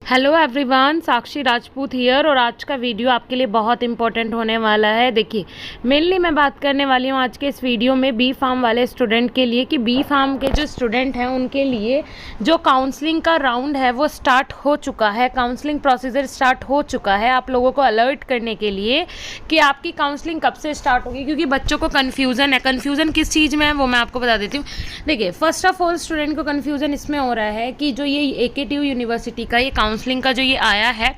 Hello everyone, Sakshi Rajput here. और आज का वीडियो आपके लिए बहुत इंपॉर्टेंट होने वाला है। देखिए, मेनली मैं बात करने वाली हूँ आज के इस वीडियो में बी फार्म वाले स्टूडेंट के लिए कि बी फार्म के जो स्टूडेंट हैं उनके लिए जो काउंसलिंग का राउंड है वो स्टार्ट हो चुका है, काउंसलिंग प्रोसीजर स्टार्ट हो चुका है। आप लोगों को अलर्ट करने के लिए कि आपकी काउंसलिंग कब से स्टार्ट होगी, क्योंकि बच्चों को कन्फ्यूज़न है। कन्फ्यूज़न किस चीज़ में है वो मैं आपको बता देती हूँ। देखिए, फर्स्ट ऑफ ऑल स्टूडेंट को कन्फ्यूज़न इसमें हो रहा है कि जो ये AKTU यूनिवर्सिटी का ये काउंसलिंग का जो ये आया है,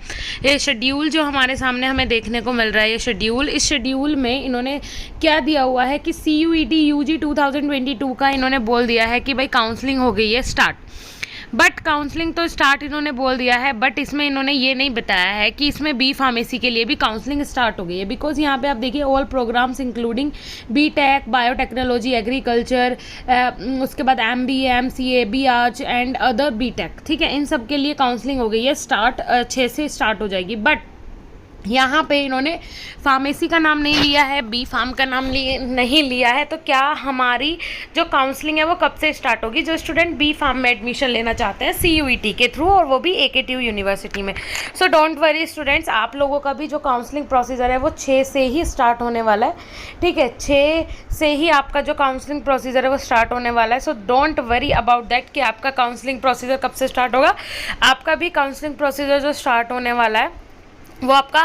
ये शेड्यूल जो हमारे सामने हमें देखने को मिल रहा है, ये शेड्यूल, इस शेड्यूल में इन्होंने क्या दिया हुआ है कि CUET UG 2022 का इन्होंने बोल दिया है कि भाई काउंसलिंग हो गई है स्टार्ट। बट काउंसलिंग तो स्टार्ट इन्होंने बोल दिया है, बट इसमें इन्होंने ये नहीं बताया है कि इसमें बी फार्मेसी के लिए भी काउंसलिंग स्टार्ट हो गई है। बिकॉज यहाँ पे आप देखिए, all programmes including BTech, biotechnology, agriculture, उसके बाद MBA, MCA, BArch and other BTech, ठीक है, इन सब के लिए काउंसलिंग हो गई है स्टार्ट, 6 से स्टार्ट हो जाएगी। बट यहाँ पे इन्होंने फार्मेसी का नाम नहीं लिया है, बी फार्म का नाम नहीं लिया है। तो क्या हमारी जो काउंसलिंग है वो कब से स्टार्ट होगी? जो स्टूडेंट बी फार्म में एडमिशन लेना चाहते हैं CUET के थ्रू, और वो भी AKTU यूनिवर्सिटी में। सो डोंट वरी स्टूडेंट्स, आप लोगों का भी जो काउंसलिंग प्रोसीजर है वो 6 से ही स्टार्ट होने वाला है, ठीक है। 6 से ही आपका जो काउंसलिंग प्रोसीजर है वो स्टार्ट होने वाला है। So don't worry about that कि आपका काउंसलिंग प्रोसीजर कब से स्टार्ट होगा। आपका भी काउंसलिंग प्रोसीजर जो स्टार्ट होने वाला है वो आपका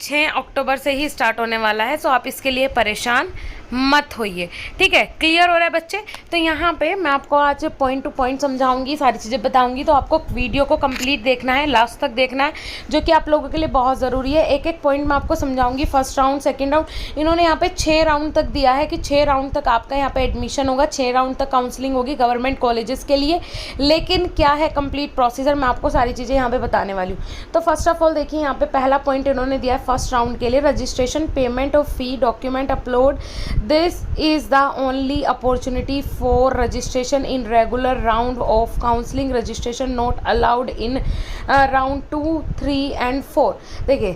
6 अक्टूबर से ही स्टार्ट होने वाला है। सो आप इसके लिए परेशान मत होइए, ठीक है। क्लियर हो रहा है बच्चे? तो यहाँ पे मैं आपको आज पॉइंट टू पॉइंट समझाऊंगी, सारी चीज़ें बताऊंगी। तो आपको वीडियो को कंप्लीट देखना है, लास्ट तक देखना है, जो कि आप लोगों के लिए बहुत ज़रूरी है। एक एक पॉइंट मैं आपको समझाऊंगी। फर्स्ट राउंड, सेकेंड राउंड, इन्होंने यहाँ पे 6 राउंड तक दिया है कि 6 राउंड तक आपका यहाँ पे एडमिशन होगा, 6 राउंड तक काउंसलिंग होगी गवर्नमेंट कॉलेजेस के लिए। लेकिन क्या है कंप्लीट प्रोसीजर, मैं आपको सारी चीज़ें यहाँ पे बताने वाली हूँ। तो फर्स्ट ऑफ ऑल देखिए, यहाँ पे पहला पॉइंट इन्होंने दिया है फर्स्ट राउंड के लिए, registration, payment of fee, document upload. This is the only opportunity for registration in regular round of counseling. Registration not allowed in round 2, 3 and 4. देखिए,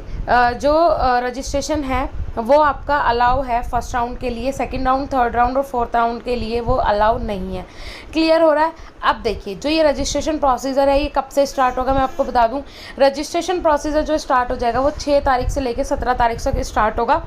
जो रजिस्ट्रेशन है वो आपका अलाउ है फर्स्ट राउंड के लिए, सेकंड राउंड, थर्ड राउंड और fourth round के लिए वो अलाउ नहीं है। क्लियर हो रहा है? अब देखिए, जो ये रजिस्ट्रेशन प्रोसीजर है ये कब से स्टार्ट होगा मैं आपको बता दूं। रजिस्ट्रेशन प्रोसीजर जो स्टार्ट हो जाएगा वो 6 तारीख से लेकर 17 तारीख तक स्टार्ट होगा।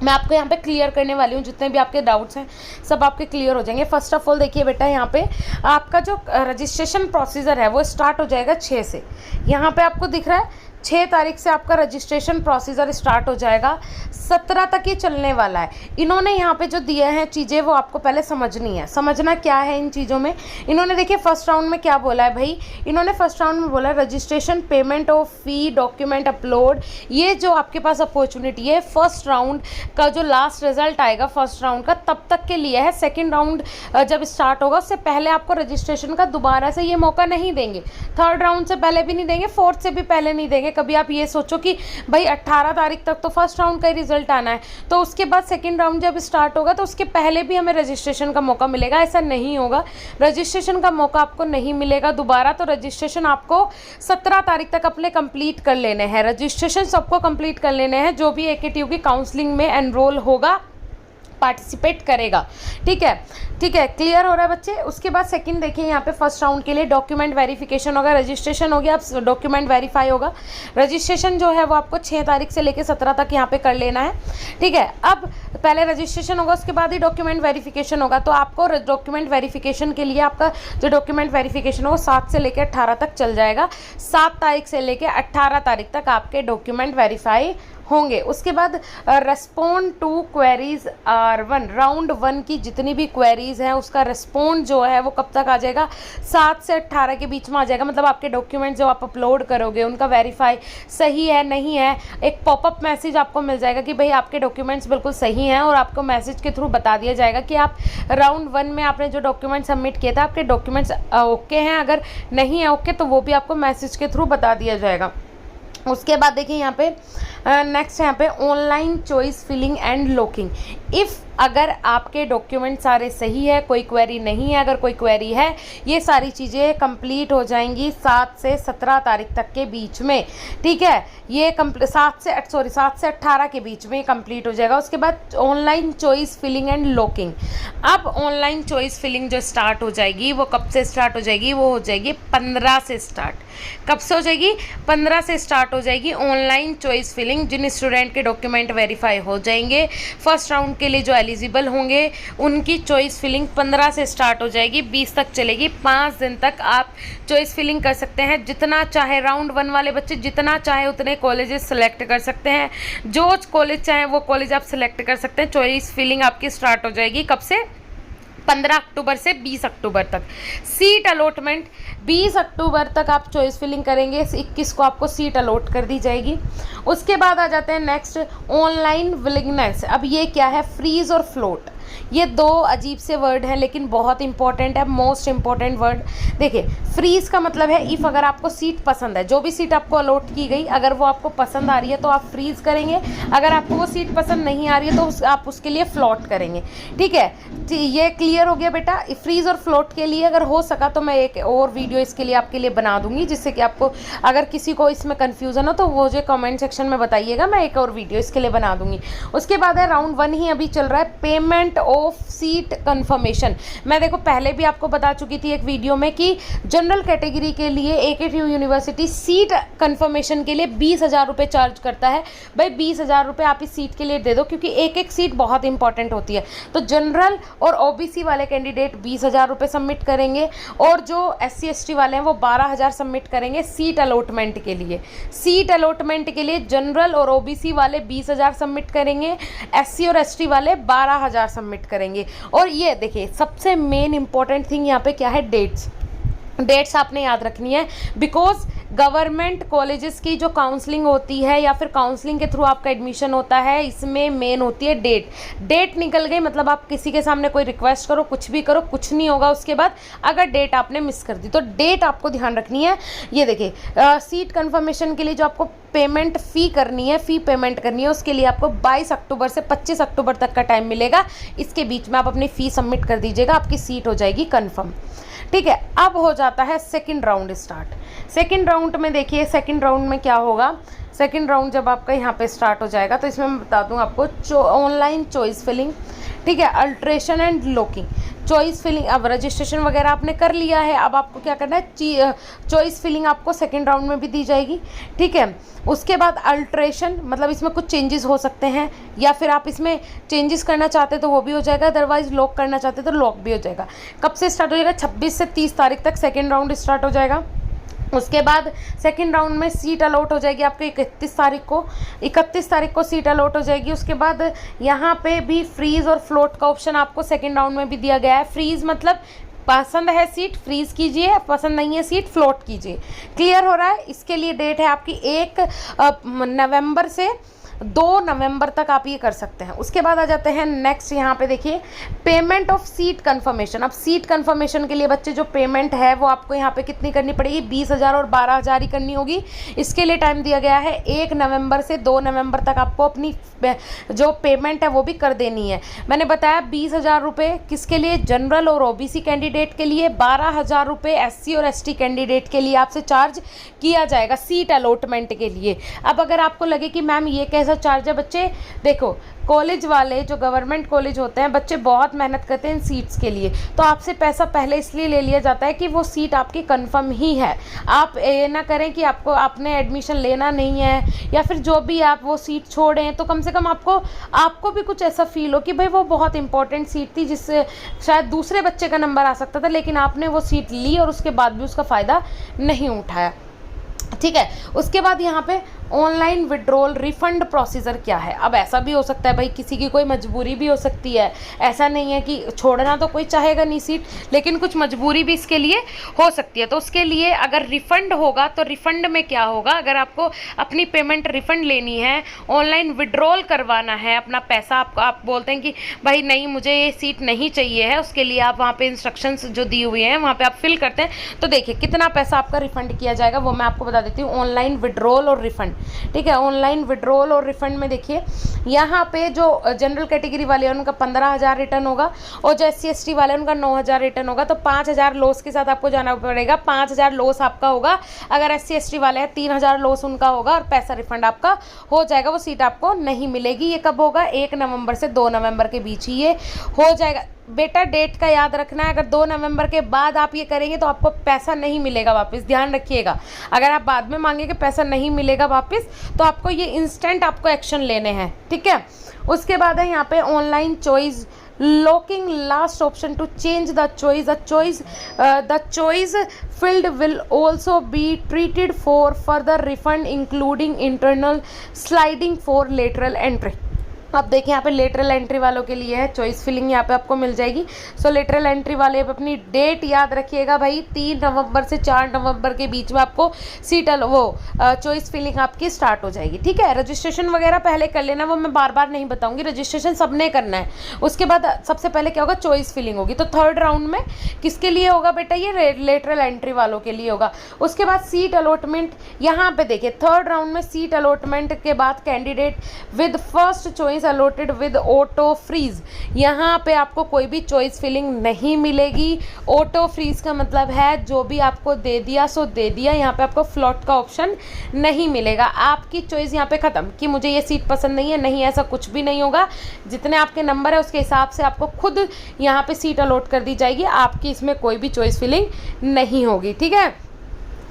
मैं आपको यहाँ पे क्लियर करने वाली हूँ, जितने भी आपके डाउट्स हैं सब आपके क्लियर हो जाएंगे। फर्स्ट ऑफ ऑल देखिए बेटा, यहाँ पे आपका जो रजिस्ट्रेशन प्रोसीजर है वो स्टार्ट हो जाएगा 6 से। यहाँ पे आपको दिख रहा है 6 तारीख से आपका रजिस्ट्रेशन प्रोसीजर स्टार्ट हो जाएगा, 17 तक ये चलने वाला है। इन्होंने यहाँ पे जो दिए हैं चीज़ें वो आपको पहले समझनी है। समझना क्या है इन चीज़ों में, इन्होंने देखिए फर्स्ट राउंड में क्या बोला है भाई। इन्होंने फर्स्ट राउंड में बोला registration, payment of fee, document upload. ये जो आपके पास अपॉर्चुनिटी है, फर्स्ट राउंड का जो लास्ट रिजल्ट आएगा फर्स्ट राउंड का तब तक के लिए है। सेकेंड राउंड जब स्टार्ट होगा उससे पहले आपको रजिस्ट्रेशन का दोबारा से ये मौका नहीं देंगे। थर्ड राउंड से पहले भी नहीं देंगे, फोर्थ से भी पहले नहीं देंगे। कभी आप ये सोचो कि भाई 18 तारीख तक तो फर्स्ट राउंड का ही रिजल्ट आना है, तो उसके बाद सेकंड राउंड जब स्टार्ट होगा तो उसके पहले भी हमें रजिस्ट्रेशन का मौका मिलेगा। ऐसा नहीं होगा, रजिस्ट्रेशन का मौका आपको नहीं मिलेगा दोबारा। तो रजिस्ट्रेशन आपको 17 तारीख तक अपने कंप्लीट कर लेने हैं। रजिस्ट्रेशन सबको कंप्लीट कर लेने हैं जो भी AKTU की काउंसलिंग में एनरोल होगा, पार्टिसिपेट करेगा, ठीक है, ठीक है। क्लियर हो रहा है बच्चे? उसके बाद सेकंड देखिए, यहाँ पे फर्स्ट राउंड के लिए डॉक्यूमेंट वेरिफिकेशन होगा। रजिस्ट्रेशन हो गया, अब डॉक्यूमेंट वेरीफाई होगा। रजिस्ट्रेशन जो है वो आपको 6 तारीख से लेकर 17 तक यहाँ पे कर लेना है, ठीक है। अब पहले रजिस्ट्रेशन होगा, उसके बाद ही डॉक्यूमेंट वेरिफिकेशन होगा। तो आपको डॉक्यूमेंट वेरिफिकेशन के लिए आपका जो डॉक्यूमेंट वेरिफिकेशन हो वो 7 से लेकर 18 तक चल जाएगा। 7 तारीख से लेकर 18 तारीख तक आपके डॉक्यूमेंट वेरीफाई होंगे। उसके बाद respond to queries R1, round 1 की जितनी भी क्वेरीज हैं उसका रेस्पॉन्ड जो है वो कब तक आ जाएगा? 7 से 18 के बीच में आ जाएगा। मतलब आपके डॉक्यूमेंट जो आप अपलोड करोगे उनका वेरीफाई सही है नहीं है, एक पॉपअप मैसेज आपको मिल जाएगा कि भाई आपके डॉक्यूमेंट्स बिल्कुल सही हैं, और आपको मैसेज के थ्रू बता दिया जाएगा कि आप राउंड 1 में आपने जो डॉक्यूमेंट सबमिट किया था आपके डॉक्यूमेंट्स ओके हैं। अगर नहीं है ओके तो वो भी आपको मैसेज के थ्रू बता दिया जाएगा। उसके बाद देखिए यहाँ पे नेक्स्ट यहाँ पे online choice filling and locking. If अगर आपके डॉक्यूमेंट सारे सही है, कोई क्वेरी नहीं है, अगर कोई क्वेरी है, ये सारी चीज़ें कंप्लीट हो जाएंगी 7 से 17 तारीख तक के बीच में। ठीक है, ये 7 से 18 के बीच में कंप्लीट हो जाएगा। उसके बाद online choice filling and locking. अब ऑनलाइन चॉइस फिलिंग जो स्टार्ट हो जाएगी वो कब से स्टार्ट हो जाएगी? वो हो जाएगी 15 से स्टार्ट। कब से हो जाएगी? 15 से स्टार्ट हो जाएगी ऑनलाइन चॉइस फिलिंग। जिन स्टूडेंट के डॉक्यूमेंट वेरीफाई हो जाएंगे, फर्स्ट राउंड के लिए जो एलिजिबल होंगे, उनकी चॉइस फिलिंग 15 से स्टार्ट हो जाएगी, 20 तक चलेगी। 5 दिन तक आप चॉइस फिलिंग कर सकते हैं, जितना चाहे। राउंड 1 वाले बच्चे जितना चाहे उतने कॉलेजेस सेलेक्ट कर सकते हैं, जो कॉलेज चाहे वो कॉलेज आप सेलेक्ट कर सकते हैं। चॉइस फिलिंग आपकी स्टार्ट हो जाएगी कब से? 15 अक्टूबर से 20 अक्टूबर तक। सीट अलॉटमेंट 20 अक्टूबर तक आप चॉइस फिलिंग करेंगे, 21 को आपको सीट अलॉट कर दी जाएगी। उसके बाद आ जाते हैं नेक्स्ट, ऑनलाइन विलिंगनेस। अब ये क्या है? फ्रीज और फ्लोट। ये 2 अजीब से वर्ड हैं लेकिन बहुत इंपॉर्टेंट है, मोस्ट इंपॉर्टेंट वर्ड। देखिए, फ्रीज का मतलब है इफ़ अगर आपको सीट पसंद है, जो भी सीट आपको अलॉट की गई, अगर वो आपको पसंद आ रही है तो आप फ्रीज करेंगे। अगर आपको वो सीट पसंद नहीं आ रही है तो आप उसके लिए फ्लोट करेंगे। ठीक है, ये क्लियर हो गया बेटा। फ्रीज और फ्लोट के लिए अगर हो सका तो मैं एक और वीडियो इसके लिए आपके लिए बना दूंगी, जिससे कि आपको अगर किसी को इसमें कन्फ्यूज़न हो तो वो जो कमेंट सेक्शन में बताइएगा, मैं एक और वीडियो इसके लिए बना दूंगी। उसके बाद है राउंड 1 ही अभी चल रहा है, पेमेंट ऑफ सीट कंफर्मेशन। मैं देखो पहले भी आपको बता चुकी थी एक वीडियो में कि जनरल कैटेगरी के लिए AKTU यूनिवर्सिटी सीट कंफर्मेशन के लिए 20,000 रुपये चार्ज करता है। भाई 20,000 रुपये आप इस सीट के लिए दे दो, क्योंकि एक एक सीट बहुत इंपॉर्टेंट होती है। तो जनरल और OBC वाले कैंडिडेट 20,000 रुपये सबमिट करेंगे, और जो SC ST वाले हैं वो 12,000 सबमिट करेंगे सीट अलॉटमेंट के लिए। सीट अलॉटमेंट के लिए जनरल और OBC वाले 20,000 सबमिट करेंगे, SC और ST वाले 12,000 सबमिट करेंगे। और ये देखिए सबसे मेन इंपॉर्टेंट थिंग यहाँ पे क्या है? डेट्स आपने याद रखनी है, बिकॉज गवर्नमेंट कॉलेजेस की जो काउंसलिंग होती है या फिर काउंसलिंग के थ्रू आपका एडमिशन होता है, इसमें मेन होती है डेट निकल गई मतलब आप किसी के सामने कोई रिक्वेस्ट करो, कुछ भी करो, कुछ नहीं होगा उसके बाद, अगर डेट आपने मिस कर दी। तो डेट आपको ध्यान रखनी है। ये देखिए सीट कंफर्मेशन के लिए जो आपको पेमेंट फ़ी करनी है, फ़ी पेमेंट करनी है, उसके लिए आपको 22 अक्टूबर से 25 अक्टूबर तक का टाइम मिलेगा। इसके बीच में आप अपनी फ़ी सबमिट कर दीजिएगा, आपकी सीट हो जाएगी कन्फर्म। ठीक है, अब हो जाता है second round start. Second round में देखिए, सेकंड राउंड में क्या होगा? सेकंड राउंड जब आपका यहाँ पे स्टार्ट हो जाएगा तो इसमें मैं बता दूँ आपको ऑनलाइन चॉइस फिलिंग, ठीक है, alteration and locking. Choice filling, अब रजिस्ट्रेशन वगैरह आपने कर लिया है, अब आपको क्या करना है? चॉइस फिलिंग आपको सेकंड राउंड में भी दी जाएगी। ठीक है, उसके बाद अल्ट्रेशन, मतलब इसमें कुछ चेंजेस हो सकते हैं, या फिर आप इसमें चेंजेस करना चाहते तो वो भी हो जाएगा, अदरवाइज लॉक करना चाहते तो लॉक भी हो जाएगा। कब से स्टार्ट हो जाएगा? 26 से 30 तारीख तक सेकेंड राउंड स्टार्ट हो जाएगा। उसके बाद सेकंड राउंड में सीट अलॉट हो जाएगी आपको 31 तारीख को सीट अलॉट हो जाएगी। उसके बाद यहाँ पे भी फ्रीज और फ्लोट का ऑप्शन आपको सेकंड राउंड में भी दिया गया है। फ्रीज मतलब पसंद है सीट फ्रीज कीजिए, पसंद नहीं है सीट फ्लोट कीजिए। क्लियर हो रहा है? इसके लिए डेट है आपकी 1 नवंबर से 2 नवंबर तक आप ये कर सकते हैं। उसके बाद आ जाते हैं नेक्स्ट, यहाँ पे देखिए पेमेंट ऑफ सीट कंफर्मेशन। अब सीट कंफर्मेशन के लिए बच्चे जो पेमेंट है वो आपको यहाँ पे कितनी करनी पड़ेगी? 20,000 और 12,000 ही करनी होगी। इसके लिए टाइम दिया गया है 1 नवंबर से 2 नवंबर तक आपको अपनी जो पेमेंट है वो भी कर देनी है। मैंने बताया 20,000 रुपये किसके लिए? जनरल और OBC कैंडिडेट के लिए, 12,000 रुपये SC और ST कैंडिडेट के लिए आपसे चार्ज किया जाएगा सीट अलॉटमेंट के लिए। अब अगर आपको लगे कि मैम ये कैसा चार्ज है, बच्चे देखो कॉलेज वाले जो गवर्नमेंट कॉलेज होते हैं, बच्चे बहुत मेहनत करते हैं इन सीट्स के लिए, तो आपसे पैसा पहले इसलिए ले लिया जाता है कि वो सीट आपकी कंफर्म ही है। आप ये ना करें कि आपने एडमिशन लेना नहीं है या फिर जो भी आप वो सीट छोड़ें, तो कम से कम आपको भी कुछ ऐसा फील हो कि भाई वो बहुत इंपॉर्टेंट सीट थी जिससे शायद दूसरे बच्चे का नंबर आ सकता था, लेकिन आपने वो सीट ली और उसके बाद भी उसका फ़ायदा नहीं उठाया। ठीक है, उसके बाद यहाँ पे ऑनलाइन विड्रॉल रिफंड प्रोसीजर क्या है? अब ऐसा भी हो सकता है भाई किसी की कोई मजबूरी भी हो सकती है, ऐसा नहीं है कि छोड़ना तो कोई चाहेगा नहीं सीट, लेकिन कुछ मजबूरी भी इसके लिए हो सकती है। तो उसके लिए अगर रिफ़ंड होगा तो रिफ़ंड में क्या होगा? अगर आपको अपनी पेमेंट रिफ़ंड लेनी है, ऑनलाइन विड्रॉल करवाना है अपना पैसा, आप बोलते हैं कि भाई नहीं मुझे ये सीट नहीं चाहिए है, उसके लिए आप वहाँ पर इंस्ट्रक्शंस जो दी हुई हैं वहाँ पर आप फिल करते हैं। तो देखिए कितना पैसा आपका रिफ़ंड किया जाएगा वो मैं आपको बता देती हूँ। ऑनलाइन विड्रॉल और रिफ़ंड, ठीक है। ऑनलाइन विड्रॉल और रिफंड में देखिए यहाँ पे जो जनरल कैटेगरी वाले हैं उनका 15,000 रिटर्न होगा और जो SC/ST वाले हैं उनका 9,000 रिटर्न होगा। तो 5,000 लॉस के साथ आपको जाना पड़ेगा। 5,000 लॉस आपका होगा। अगर SC/ST वाले हैं 3,000 लॉस उनका होगा और पैसा रिफंड आपका हो जाएगा। वो सीट आपको नहीं मिलेगी। ये कब होगा? 1 नवंबर से 2 नवंबर के बीच ही ये हो जाएगा। बेटा डेट का याद रखना है। अगर 2 नवंबर के बाद आप ये करेंगे तो आपको पैसा नहीं मिलेगा वापस, ध्यान रखिएगा। अगर आप बाद में मांगेंगे पैसा नहीं मिलेगा वापस, तो आपको ये इंस्टेंट आपको एक्शन लेने हैं, ठीक है। उसके बाद है यहाँ पे online choice locking last option to change the choice filled will also be treated for further refund including internal sliding for lateral entry. अब देखिए यहाँ पे लेटरल एंट्री वालों के लिए है चॉइस फिलिंग, यहाँ पे आपको मिल जाएगी। सो लेटरल एंट्री वाले अपनी डेट याद रखिएगा भाई, 3 नवंबर से 4 नवंबर के बीच में आपको सीट चॉइस फिलिंग आपकी स्टार्ट हो जाएगी, ठीक है। रजिस्ट्रेशन वगैरह पहले कर लेना, वो मैं बार बार नहीं बताऊंगी, रजिस्ट्रेशन सबने करना है। उसके बाद सबसे पहले क्या होगा? चॉइस फिलिंग होगी। तो थर्ड राउंड में किसके लिए होगा बेटा? ये लेटरल एंट्री वालों के लिए होगा। उसके बाद सीट अलॉटमेंट, यहाँ पे देखिए थर्ड राउंड में सीट अलॉटमेंट के बाद candidate with first choice allotted with auto freeze, यहाँ पे आपको कोई भी चॉइस फिलिंग नहीं मिलेगी। ऑटो फ्रीज का मतलब है जो भी आपको दे दिया सो दे दिया, यहाँ पे आपको फ्लॉट का ऑप्शन नहीं मिलेगा। आपकी चॉइस यहाँ पे खत्म कि मुझे ये सीट पसंद नहीं है, नहीं ऐसा कुछ भी नहीं होगा। जितने आपके नंबर है उसके हिसाब से आपको खुद यहाँ पे सीट अलॉट कर दी जाएगी। आपकी इसमें कोई भी चॉइस फिलिंग नहीं होगी, ठीक है।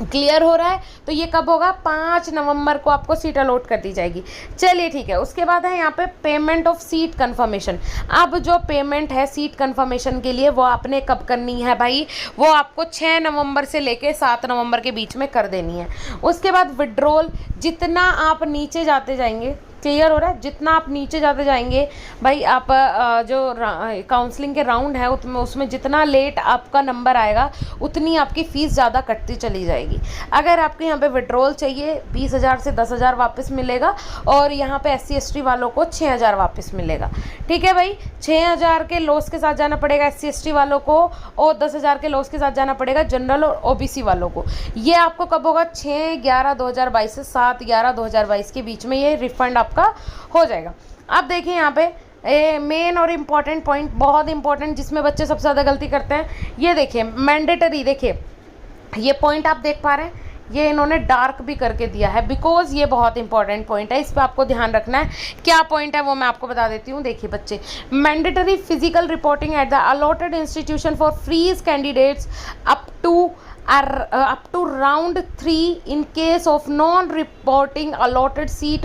क्लियर हो रहा है? तो ये कब होगा? 5 नवंबर को आपको सीट अलॉट कर दी जाएगी। चलिए ठीक है। उसके बाद है यहाँ पे पेमेंट ऑफ सीट कंफर्मेशन। अब जो पेमेंट है सीट कंफर्मेशन के लिए वो आपने कब करनी है भाई? वो आपको 6 नवंबर से लेके 7 नवंबर के बीच में कर देनी है। उसके बाद विड्रॉल, जितना आप नीचे जाते जाएंगे, क्लियर हो रहा है, जितना आप नीचे जाते जाएंगे भाई, आप जो काउंसलिंग के राउंड है उसमें जितना लेट आपका नंबर आएगा उतनी आपकी फ़ीस ज़्यादा कटती चली जाएगी। अगर आपके यहाँ पे विड्रॉल चाहिए 20,000 से 10,000 वापस मिलेगा और यहाँ पे SC/ST वालों को 6,000 वापस मिलेगा, ठीक है भाई। 6,000 के लॉस के साथ जाना पड़ेगा SC/ST वालों को और 10,000 के लॉस के साथ जाना पड़ेगा जनरल और OBC वालों को। ये आपको कब होगा? 6/11/2022 से 7/11/2022 के बीच में ये रिफंड आपका हो जाएगा। अब देखिए यहाँ पे मेन और इम्पॉर्टेंट पॉइंट, बहुत इंपॉर्टेंट, जिसमें बच्चे सबसे ज़्यादा गलती करते हैं, ये देखिए मैंडेटरी। देखिए ये पॉइंट आप देख पा रहे हैं, ये इन्होंने डार्क भी करके दिया है बिकॉज ये बहुत इंपॉर्टेंट पॉइंट है, इस पर आपको ध्यान रखना है। क्या पॉइंट है वो मैं आपको बता देती हूँ। देखिए बच्चे, mandatory physical reporting at the allotted institution for freeze candidates up to round 3 in case of non-reporting allotted seat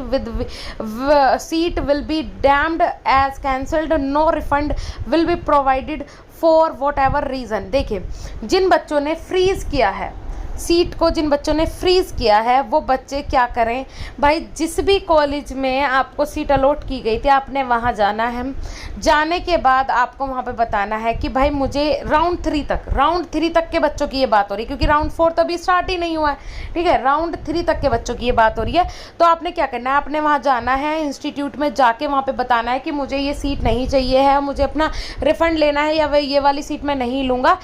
will be damned as cancelled. No refund will be provided for whatever reason. देखिए जिन बच्चों ने freeze किया है seat को, जिन बच्चों ने fridge किया है वो बच्चे क्या करें भाई? जिस भी कॉलेज में आपको सीट अलॉट की गई थी आपने वहाँ जाना है। जाने के बाद आपको वहाँ पे बताना है कि भाई मुझे राउंड 3 तक के बच्चों की ये बात हो रही है, क्योंकि राउंड 4 तो अभी स्टार्ट ही नहीं हुआ है, ठीक है। राउंड 3 तक के बच्चों की ये बात हो रही है। तो आपने क्या करना है? आपने वहाँ जाना है, इंस्टीट्यूट में जाके वहाँ पर बताना है कि मुझे ये सीट नहीं चाहिए है, मुझे अपना रिफ़ंड लेना है, या ये वाली सीट मैं नहीं लूँगा।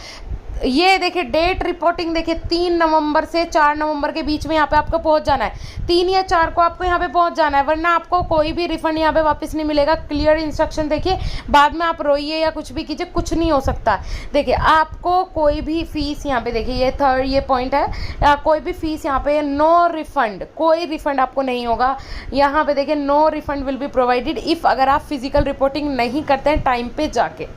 ये देखिए डेट रिपोर्टिंग, देखिए 3 नवंबर से 4 नवंबर के बीच में यहाँ पे आपको पहुँच जाना है। 3 या 4 को आपको यहाँ पे पहुँच जाना है, वरना आपको कोई भी रिफंड यहाँ पे वापस नहीं मिलेगा। क्लियर इंस्ट्रक्शन देखिए, बाद में आप रोइए या कुछ भी कीजिए, कुछ नहीं हो सकता। देखिए आपको कोई भी फीस यहाँ पे, देखिए ये पॉइंट है, कोई भी फीस यहाँ पे नो रिफंड, कोई रिफंड आपको नहीं होगा। यहाँ पे देखिए no refund will be provided if, अगर आप फिजिकल रिपोर्टिंग नहीं करते हैं टाइम पे जाके।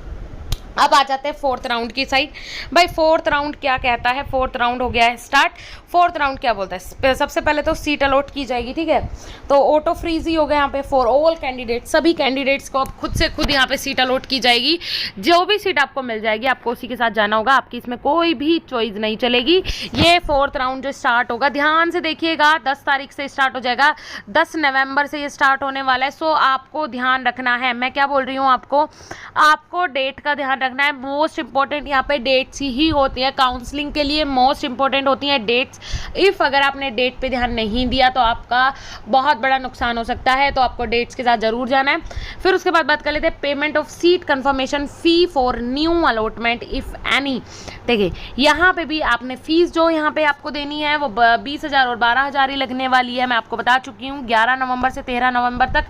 अब आ जाते हैं 4th राउंड की साइड। भाई 4th राउंड क्या कहता है? 4th राउंड हो गया है स्टार्ट। 4th राउंड क्या बोलता है? सबसे पहले तो सीट अलॉट की जाएगी, ठीक है। तो ऑटो फ्रीज ही हो गया यहाँ पे फॉर ऑल कैंडिडेट, सभी कैंडिडेट्स को अब खुद से खुद यहाँ पे सीट अलॉट की जाएगी। जो भी सीट आपको मिल जाएगी आपको उसी के साथ जाना होगा, आपकी इसमें कोई भी चॉइस नहीं चलेगी। ये 4th राउंड जो स्टार्ट होगा, ध्यान से देखिएगा, 10 तारीख से स्टार्ट हो जाएगा, 10 नवंबर से ये स्टार्ट होने वाला है। सो आपको ध्यान रखना है, मैं क्या बोल रही हूँ आपको डेट का ध्यान ध्यान रखना है, मोस्ट इंपॉर्टेंट यहाँ पे डेट्स ही होती है काउंसलिंग के लिए, मोस्ट इंपॉर्टेंट होती हैं डेट्स। इफ़ अगर आपने डेट पे ध्यान नहीं दिया तो आपका बहुत बड़ा नुकसान हो सकता है, तो आपको डेट्स के साथ ज़रूर जाना है। फिर उसके बाद बात कर लेते हैं payment of seat confirmation fee for new allotment if any. देखिए यहाँ पे भी आपने फ़ीस जो यहाँ पे आपको देनी है वो 20,000 और 12,000 ही लगने वाली है। मैं आपको बता चुकी हूँ 11 नवंबर से 13 नवंबर तक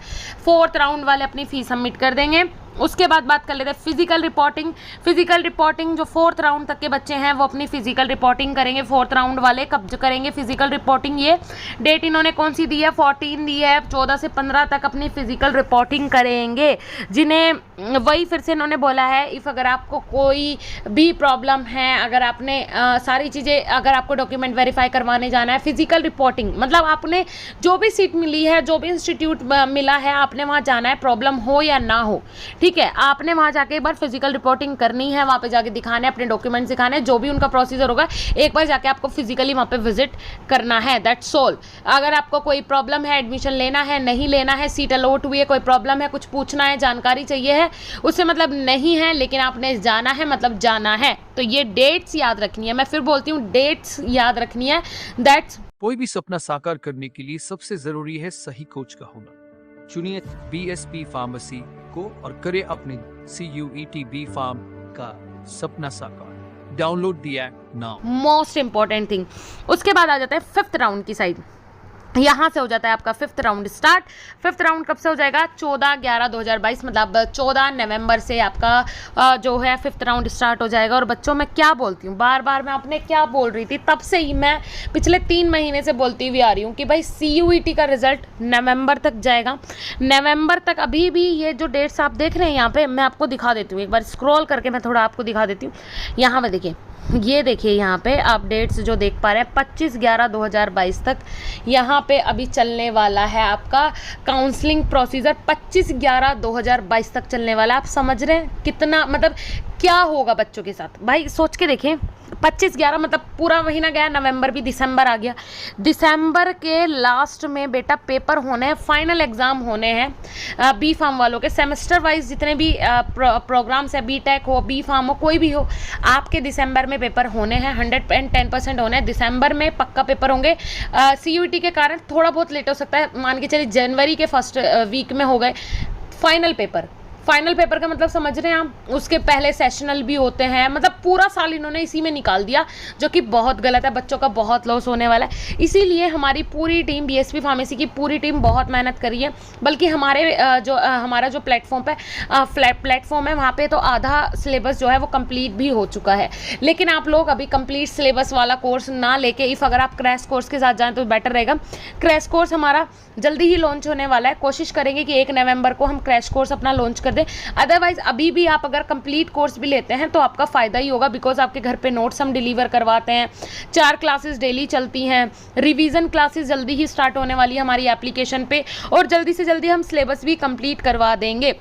4th राउंड वाले अपनी फ़ीस सबमिट कर देंगे। उसके बाद बात कर लेते हैं फिजिकल रिपोर्टिंग। फिजिकल रिपोर्टिंग जो 4th राउंड तक के बच्चे हैं वो अपनी फिजिकल रिपोर्टिंग करेंगे। 4th राउंड वाले कब करेंगे फिजिकल रिपोर्टिंग, ये डेट इन्होंने कौन सी दी है, 14 दी है। 14 से 15 तक अपनी फिजिकल रिपोर्टिंग करेंगे, जिन्हें वही फिर से इन्होंने बोला है इफ़ अगर आपको कोई भी प्रॉब्लम है, अगर आपने सारी चीज़ें, अगर आपको डॉक्यूमेंट वेरीफाई करवाने जाना है, फिजिकल रिपोर्टिंग मतलब आपने जो भी सीट मिली है, जो भी इंस्टीट्यूट मिला है, आपने वहाँ जाना है, प्रॉब्लम हो या ना हो, ठीक है, आपने वहाँ जाके एक बार फिजिकल रिपोर्टिंग करनी है, वहाँ पे जाके दिखाने, अपने डॉक्यूमेंट्स दिखाने, जो भी उनका प्रोसीजर होगा एक बार जाके आपको फिजिकली वहाँ पे विजिट करना है, दैट्स ऑल। अगर आपको कोई प्रॉब्लम है, एडमिशन लेना है, नहीं लेना है, सीट अलॉट हुई है, कोई प्रॉब्लम है, कुछ पूछना है, जानकारी चाहिए है, उससे मतलब नहीं है, लेकिन आपने जाना है मतलब जाना है। तो ये डेट्स याद रखनी है, मैं फिर बोलती हूँ डेट्स याद रखनी है, दैट्स। कोई भी सपना साकार करने के लिए सबसे जरूरी है सही कोच का होना। चुनिए BSP फार्मेसी को और करें अपने CUET B फार्म का सपना साकार। Download the app now. Most important thing. उसके बाद आ जाता है 5th राउंड की साइड। यहाँ से हो जाता है आपका 5th round start. 5th round कब से हो जाएगा, 14/11/2022 मतलब 14 नवंबर से आपका जो है 5th राउंड स्टार्ट हो जाएगा। और बच्चों मैं क्या बोलती हूँ, बार बार मैं आपने क्या बोल रही थी, तब से ही मैं पिछले 3 महीने से बोलती हुई आ रही हूँ कि भाई CUET का रिजल्ट नवंबर तक जाएगा। नवंबर तक अभी भी ये जो डेट्स आप देख रहे हैं यहाँ पे, मैं आपको दिखा देती हूँ, एक बार स्क्रॉल करके मैं थोड़ा आपको दिखा देती हूँ। यहाँ पे देखिए, ये देखिए यहाँ पे आप डेट्स जो देख पा रहे हैं 25/11/2022 तक यहाँ पे अभी चलने वाला है आपका काउंसलिंग प्रोसीजर। 25/11/2022 तक चलने वाला है। आप समझ रहे हैं कितना, मतलब क्या होगा बच्चों के साथ, भाई सोच के देखें। 25/11 मतलब पूरा महीना गया, नवंबर भी, दिसंबर आ गया। दिसंबर के लास्ट में बेटा पेपर होने हैं, फाइनल एग्ज़ाम होने हैं B फार्म वालों के। सेमेस्टर वाइज जितने भी प्रोग्राम्स है, BTech हो, B फार्म हो, कोई भी हो, आपके दिसंबर में पेपर होने हैं, 110% होने हैं। दिसंबर में पक्का पेपर होंगे। CUET के कारण थोड़ा बहुत लेट हो सकता है, मान के चलिए जनवरी के फर्स्ट वीक में हो गए फाइनल पेपर। फाइनल पेपर का मतलब समझ रहे हैं आप, उसके पहले सेशनल भी होते हैं, मतलब पूरा साल इन्होंने इसी में निकाल दिया, जो कि बहुत गलत है, बच्चों का बहुत लॉस होने वाला है। इसीलिए हमारी पूरी टीम, BSP फार्मेसी की पूरी टीम बहुत मेहनत करी है। बल्कि हमारे हमारा जो प्लेटफॉर्म है वहाँ पे तो आधा सिलेबस जो है वो कंप्लीट भी हो चुका है। लेकिन आप लोग अभी कंप्लीट सिलेबस वाला कोर्स ना लेके, इफ़ अगर आप क्रैश कोर्स के साथ जाएँ तो बेटर रहेगा। क्रैश कोर्स हमारा जल्दी ही लॉन्च होने वाला है, कोशिश करेंगे कि 1 नवंबर को हम क्रैश कोर्स अपना लॉन्च कर दें। अदरवाइज अभी भी आप अगर कंप्लीट कोर्स भी लेते हैं तो आपका फ़ायदा ही होगा, बिकॉज आपके घर पे नोट्स हम डिलीवर करवाते हैं, 4 क्लासेस डेली चलती हैं, रिवीजन क्लासेस जल्दी ही स्टार्ट होने वाली है हमारी एप्लीकेशन पे, और जल्दी से जल्दी हम सिलेबस भी कंप्लीट करवा देंगे।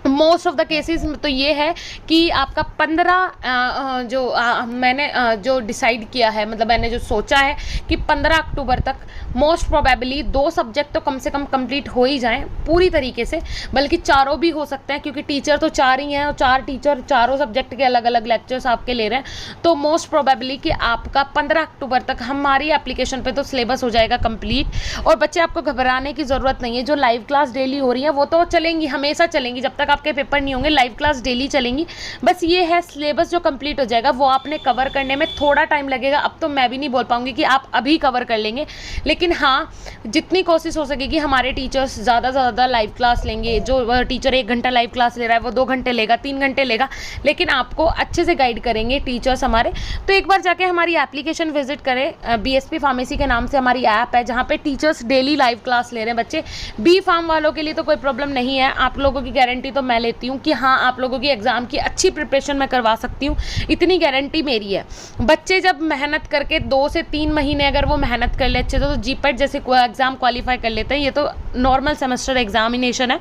मोस्ट ऑफ द केसेस तो ये है कि आपका 15 मैंने जो डिसाइड किया है, मतलब मैंने जो सोचा है कि 15 अक्टूबर तक मोस्ट प्रोबेबली 2 सब्जेक्ट तो कम से कम कंप्लीट हो ही जाएं पूरी तरीके से, बल्कि 4 भी हो सकते हैं, क्योंकि टीचर तो 4 ही हैं और 4 टीचर 4 सब्जेक्ट के अलग अलग लेक्चर्स आपके ले रहे हैं। तो मोस्ट प्रोबेबली कि आपका 15 अक्टूबर तक हमारी एप्लीकेशन पे तो सिलेबस हो जाएगा कंप्लीट। और बच्चे आपको घबराने की ज़रूरत नहीं है, जो लाइव क्लास डेली हो रही है वो तो चलेंगी, हमेशा चलेंगी, जब तक आपके पेपर नहीं होंगे लाइव क्लास डेली चलेंगी। बस ये है सिलेबस जो कंप्लीट हो जाएगा वो आपने कवर करने में थोड़ा टाइम लगेगा। अब तो मैं भी नहीं बोल पाऊंगी कि आप अभी कवर कर लेंगे, लेकिन हाँ जितनी कोशिश हो सकेगी हमारे टीचर्स ज़्यादा से ज़्यादा लाइव क्लास लेंगे। जो टीचर 1 घंटा लाइव क्लास ले रहा है वो 2 घंटे लेगा, 3 घंटे लेगा, लेकिन आपको अच्छे से गाइड करेंगे टीचर्स हमारे। तो एक बार जाके हमारी एप्लीकेशन विजिट करें, BSP फार्मेसी के नाम से हमारी ऐप है, जहाँ पे टीचर्स डेली लाइव क्लास ले रहे हैं बच्चे। B फार्म वालों के लिए तो कोई प्रॉब्लम नहीं है, आप लोगों की गारंटी तो मैं लेती हूँ कि हाँ आप लोगों की एग्ज़ाम की अच्छी प्रिपरेशन मैं करवा सकती हूँ, इतनी गारंटी मेरी है। बच्चे जब मेहनत करके 2 से 3 महीने अगर वो मेहनत कर ले अच्छे से, तो GPAT जैसे एग्ज़ाम क्वालिफाई कर लेते हैं। ये तो नॉर्मल सेमेस्टर एग्जामिनेशन है,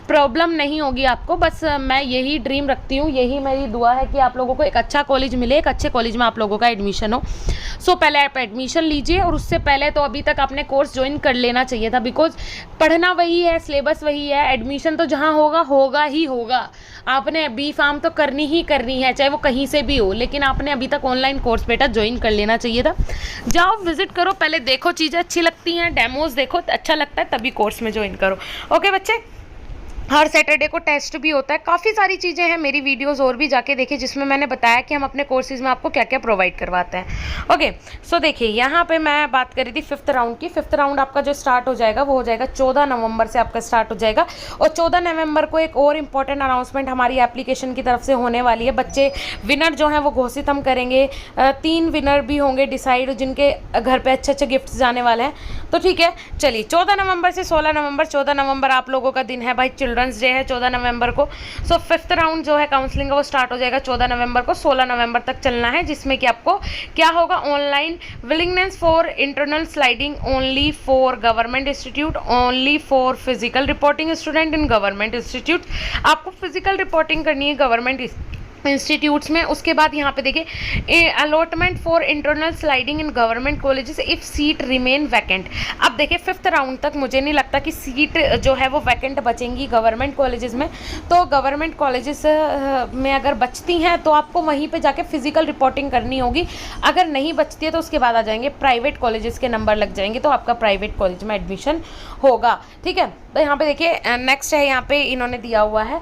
प्रॉब्लम नहीं होगी आपको। बस मैं यही ड्रीम रखती हूँ, यही मेरी दुआ है कि आप लोगों को एक अच्छा कॉलेज मिले, एक अच्छे कॉलेज में आप लोगों का एडमिशन हो। सो पहले आप एडमिशन लीजिए, और उससे पहले तो अभी तक आपने कोर्स ज्वाइन कर लेना चाहिए था, बिकॉज पढ़ना वही है, सिलेबस वही है, एडमिशन तो जहाँ होगा होगा ही होगा। आपने बी फार्म तो करनी ही करनी है, चाहे वो कहीं से भी हो, लेकिन आपने अभी तक ऑनलाइन कोर्स बेटा ज्वाइन कर लेना चाहिए था। जाओ विजिट करो, पहले देखो चीज़ें अच्छी लगती हैं, डेमोज देखो, अच्छा लगता है तभी कोर्स में ज्वाइन करो। ओके बच्चे, हर सैटरडे को टेस्ट भी होता है, काफ़ी सारी चीज़ें हैं, मेरी वीडियोस और भी जाके देखिए जिसमें मैंने बताया कि हम अपने कोर्सेज में आपको क्या क्या प्रोवाइड करवाते हैं। ओके, सो देखिए यहाँ पे मैं बात कर रही थी 5th राउंड की। 5th राउंड आपका जो स्टार्ट हो जाएगा वो हो जाएगा 14 नवंबर से आपका स्टार्ट हो जाएगा। और 14 नवंबर को एक और इम्पॉर्टेंट अनाउंसमेंट हमारी एप्लीकेशन की तरफ से होने वाली है। बच्चे विनर जो हैं वो घोषित हम करेंगे, 3 विनर भी होंगे डिसाइड, जिनके घर पे अच्छे अच्छे गिफ्ट जाने वाले हैं। तो ठीक है, चलिए 14 नवंबर से 16 नवंबर, 14 नवंबर आप लोगों का दिन है भाई, चिल्ड्रंस डे है 14 नवंबर को। सो 5th राउंड जो है काउंसलिंग का वो स्टार्ट हो जाएगा 14 नवंबर को, 16 नवंबर तक चलना है, जिसमें कि आपको क्या होगा, online willingness for internal sliding only for government institute, only for physical reporting student in government institute. आपको फिजिकल रिपोर्टिंग करनी है गवर्नमेंट इंस्टीट्यूट्स में। उसके बाद यहाँ पे देखिए allotment for internal sliding in government colleges if seat remain vacant. अब देखिए 5th राउंड तक मुझे नहीं लगता कि सीट जो है वो वैकेंट बचेंगी गवर्नमेंट कॉलेजेस में। तो गवर्नमेंट कॉलेजेस में अगर बचती हैं तो आपको वहीं पे जाके फिजिकल रिपोर्टिंग करनी होगी। अगर नहीं बचती है तो उसके बाद आ जाएंगे प्राइवेट कॉलेजेस के नंबर लग जाएंगे, तो आपका प्राइवेट कॉलेज में एडमिशन होगा। ठीक है, तो यहाँ पे देखिए नेक्स्ट है, यहाँ पे इन्होंने दिया हुआ है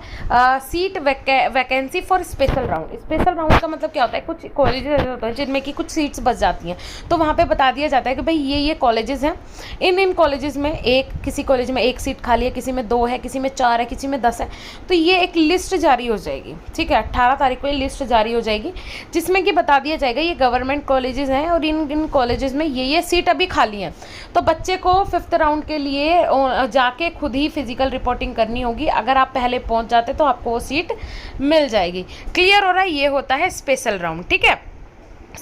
seat vacancy for special round. Special round का मतलब क्या होता है, कुछ कॉलेजेस होते हैं जिनमें कि कुछ सीट्स बच जाती हैं, तो वहाँ पे बता दिया जाता है कि भाई ये कॉलेजेस हैं, इन कॉलेजेस में किसी कॉलेज में 1 सीट खाली है, किसी में 2 है, किसी में 4 है, किसी में 10 है। तो ये एक लिस्ट जारी हो जाएगी, ठीक है, 18 तारीख को ये लिस्ट जारी हो जाएगी, जिसमें कि बता दिया जाएगा ये गवर्नमेंट कॉलेजेस हैं और इन कॉलेजेस में ये सीट अभी खाली हैं। तो बच्चे को 5th राउंड के लिए जाके खुद ही फिजिकल रिपोर्टिंग करनी होगी। अगर आप पहले पहुंच जाते तो आपको वो सीट मिल जाएगी। क्लियर हो रहा है, ये होता है स्पेशल राउंड। ठीक है,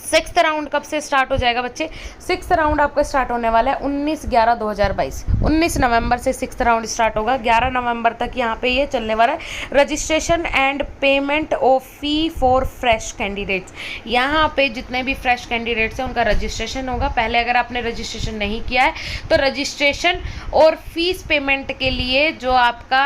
6th राउंड कब से स्टार्ट हो जाएगा बच्चे? 6th राउंड आपका स्टार्ट होने वाला है 19/11/2022। 19 नवंबर से 6th राउंड स्टार्ट होगा, 11 नवंबर तक यहाँ पे ये चलने वाला है। Registration and payment of fee for fresh candidates. यहाँ पे जितने भी फ्रेश कैंडिडेट्स हैं उनका रजिस्ट्रेशन होगा। पहले अगर आपने रजिस्ट्रेशन नहीं किया है तो रजिस्ट्रेशन और फीस पेमेंट के लिए जो आपका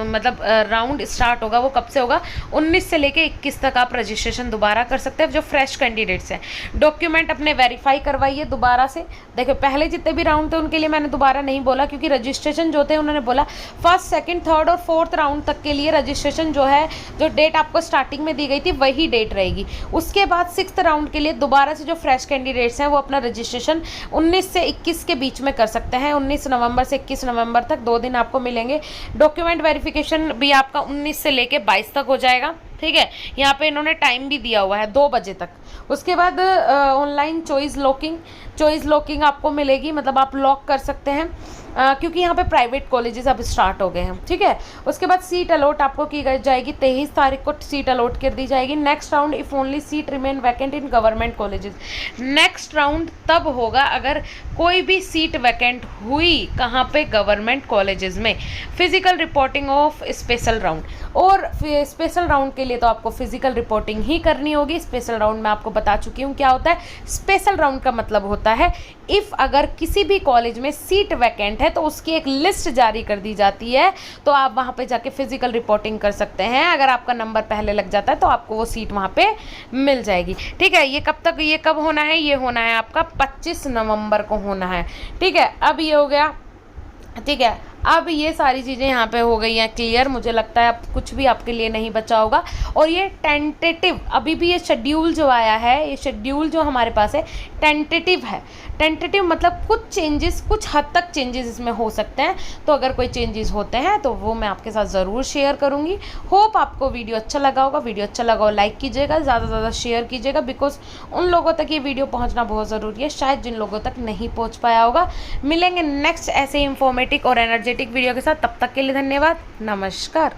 मतलब राउंड स्टार्ट होगा वो कब से होगा? 19 से लेके 21 तक आप रजिस्ट्रेशन दोबारा कर सकते हैं। जो फ्रेश कैंडिडेट्स हैं डॉक्यूमेंट अपने वेरीफाई करवाइए दोबारा से। देखो पहले जितने भी राउंड थे उनके लिए मैंने दोबारा नहीं बोला, क्योंकि रजिस्ट्रेशन जो थे उन्होंने बोला 1st, 2nd, 3rd और 4th राउंड तक के लिए रजिस्ट्रेशन जो है, जो डेट आपको स्टार्टिंग में दी गई थी वही डेट रहेगी। उसके बाद 6th राउंड के लिए दोबारा से जो फ्रेश कैंडिडेट्स हैं वो अपना रजिस्ट्रेशन 19 से 21 के बीच में कर सकते हैं। 19 नवंबर से 21 नवंबर तक 2 दिन आपको मिलेंगे। डॉक्यूमेंट वेरिफिकेशन भी आपका 19 से लेके 22 तक हो जाएगा। ठीक है, यहाँ पे इन्होंने टाइम भी दिया हुआ है 2 बजे तक। उसके बाद ऑनलाइन चॉइस लॉकिंग आपको मिलेगी, मतलब आप लॉक कर सकते हैं क्योंकि यहाँ पे प्राइवेट कॉलेजेस अब स्टार्ट हो गए हैं। ठीक है, उसके बाद सीट अलॉट आपको की जाएगी, 23 तारीख को सीट अलॉट कर दी जाएगी। Next round if only seat remain vacant in government colleges. Next round तब होगा अगर कोई भी सीट वैकेंट हुई, कहाँ पे? गवर्नमेंट कॉलेजेस में। Physical reporting of special round, और स्पेशल राउंड के लिए तो आपको फिजिकल रिपोर्टिंग ही करनी होगी। स्पेशल राउंड में आपको बता चुकी हूँ क्या होता है। स्पेशल राउंड का मतलब होता है इफ़ अगर किसी भी कॉलेज में सीट वैकेंट है तो उसकी एक लिस्ट जारी कर दी जाती है, तो आप वहाँ पे जाके फिजिकल रिपोर्टिंग कर सकते हैं। अगर आपका नंबर पहले लग जाता है तो आपको वो सीट वहाँ पे मिल जाएगी। ठीक है, ये कब होना है? ये होना है आपका 25 नवंबर को होना है। ठीक है, अब ये हो गया। ठीक है, अब ये सारी चीज़ें यहाँ पे हो गई हैं क्लियर। मुझे लगता है अब कुछ भी आपके लिए नहीं बचा होगा। और ये टेंटेटिव, अभी भी ये शेड्यूल जो आया है, ये शेड्यूल जो हमारे पास है टेंटेटिव है। टेंटेटिव मतलब कुछ चेंजेस, कुछ हद तक चेंजेस इसमें हो सकते हैं। तो अगर कोई चेंजेस होते हैं तो वो मैं आपके साथ ज़रूर शेयर करूँगी। होप आपको वीडियो अच्छा लगा होगा। वीडियो अच्छा लगा हो लाइक कीजिएगा, ज़्यादा से ज़्यादा शेयर कीजिएगा, बिकॉज उन लोगों तक ये वीडियो पहुँचना बहुत ज़रूरी है, शायद जिन लोगों तक नहीं पहुँच पाया होगा। मिलेंगे नेक्स्ट ऐसे इंफॉर्मेटिव और एनर्जेटिक वीडियो के साथ, तब तक के लिए धन्यवाद, नमस्कार।